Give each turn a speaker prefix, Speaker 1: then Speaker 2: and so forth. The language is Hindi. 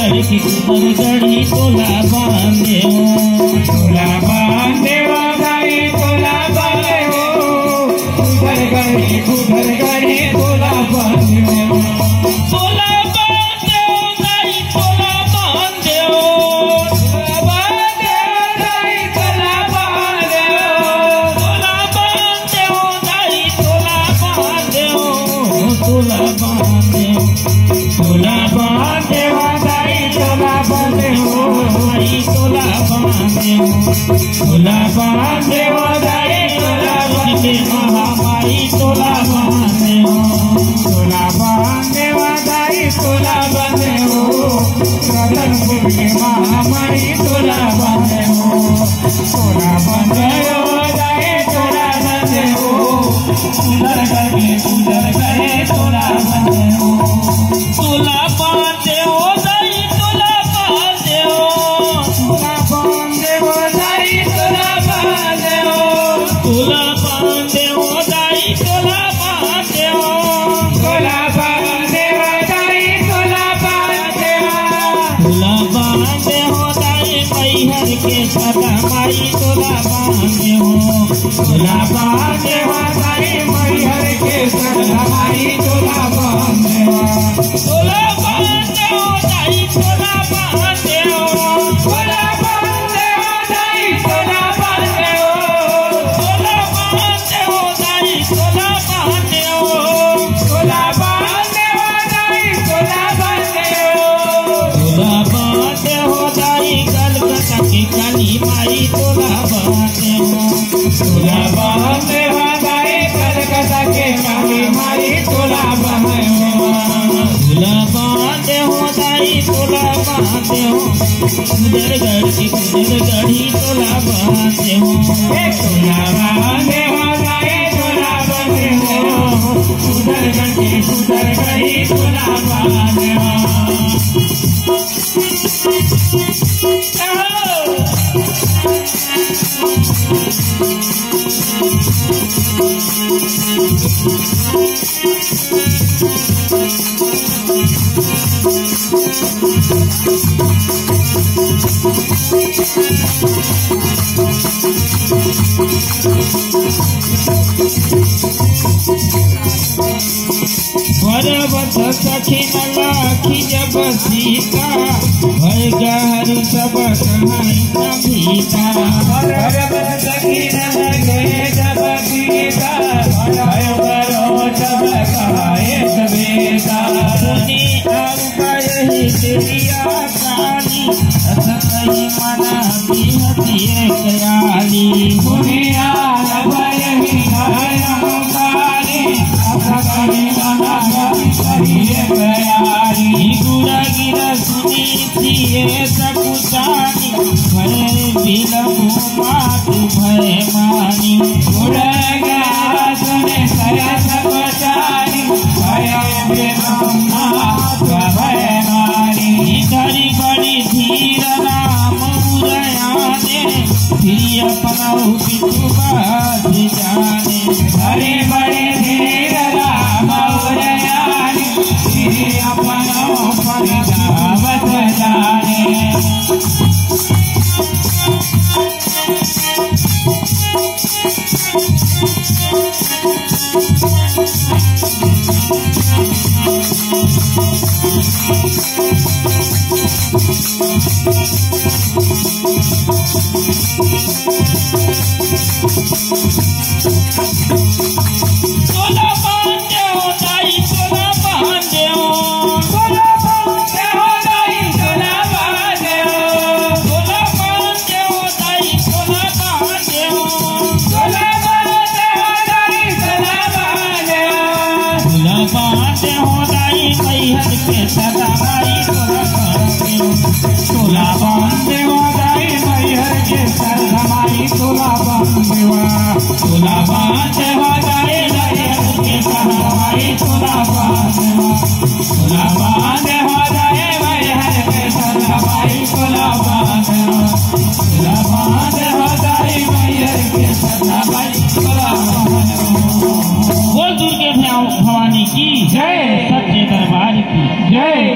Speaker 1: गढ़ की कुदर गढ़ी तोला बांधे हो,
Speaker 2: तोला बांधे हो दाई तोला बांधे हो, कुदर गढ़ी तोला बांधे हो,
Speaker 1: तोला बांधे हो दाई तोला बांधे हो,
Speaker 2: तोला बांधे हो दाई तोला बांधे हो,
Speaker 1: तोला बांधे हो दाई तोला बांधे हो, तोला बांधे हो,
Speaker 2: तोला बांधे हो दाई तोला बांधे हो,
Speaker 1: दाई तोला बांधे हो,
Speaker 2: तोला बांधे हो दाई तोला बांधे हो,
Speaker 1: महामाई तोला बांधे हो,
Speaker 2: तोला बांधे हो दाई तोला बांधे हो, रतनपुर के महामाई तोला बांधे हो, तोला बांधे हो दाई तोला बांधे हो, कुदर गढ़ी तोला बांधे हो,
Speaker 1: तोला बांधे हो दाई तोला बांधे हो,
Speaker 2: तोला बांधे हो दाई तोला बांधे हो,
Speaker 1: तोला बांधे हो दाई तोला बांधे हो,
Speaker 2: तोला बांधे हो दाई तोला बांधे हो,
Speaker 1: तोला बांधे हो दाई मैहर के सदा माई तोला बांधे हो,
Speaker 2: तोला बांधे हो दाई मैहर के सदा माई तोला बांधे हो,
Speaker 1: तोला बांधे हो दाई तोला बांधे हो,
Speaker 2: तोला बांधे हो दाई तोला बांधे हो,
Speaker 1: तोला बांधे हो दाई तोला बांधे हो,
Speaker 2: तोला बांधे हो दाई तोला बांधे हो,
Speaker 1: तोला बांधे हो दाई कलकत्ता की काली माई तोला बांधे हो,
Speaker 2: तोला बांधे हो दाई कलकत्ता के काली माई तोला बांधे हो,
Speaker 1: तोला बांधे हो दाई तोला बांधे हो, कुदर गढ़ की कुदर गढ़ी तोला बांधे हो,
Speaker 2: तोला बांधे हो दाई तोला बांधे हो, कुदर गढ़ी तोला बांधे हो,
Speaker 1: बरबत सखी न लाखी जब सीता, भय गहर सब कहाई कविता,
Speaker 2: बरबत सखी न लगे जब सीता, भय करो जब कहाए कविता,
Speaker 1: सुनी आऊँगा यही तेरिया काली, असतही मना बिहतिए कयाली,
Speaker 2: दुनिया यही काली, असतही मना बिहतिए कयाली,
Speaker 1: गुरा गिरा सुनी थिए सकुचानी, भय बिलबु मात भय मानी,
Speaker 2: उड़ेगा सुने सया सकुचानी, भय बिलबु भय मानी,
Speaker 1: धरी बड़ी धीर राम उदयाने, फिर अपनाऊ बिटू बात जाने,
Speaker 2: हरे बड़े धीर राम उदयानी, फिर अपनों पर दावत जाने,
Speaker 1: तोला बांधे हो दाई तोला बांधे हो,
Speaker 2: तोला बांधे हो दाई तोला बांधे हो,
Speaker 1: तोला बांधे हो दाई तोला बांधे हो,
Speaker 2: तोला बांधे हो दाई तोला बांधे हो,
Speaker 1: तोला बांधे हो दाई मैहर के सदा माई तोला बांधे हो,
Speaker 2: तोला बांधे हो दाई मैहर के सदा माई तोला बांधे हो, तोला बांधे हो दाई मैहर के सदा माई तोला बांधे हो, तोला बांधे हो दाई मैहर के सदा माई तोला बांधे हो, तोला बांधे हो दाई मैहर के सदा माई तोला बांधे हो।
Speaker 1: बोल दुर्गे भवानी की
Speaker 2: जय,
Speaker 1: सच्चे दरबार की
Speaker 2: जय।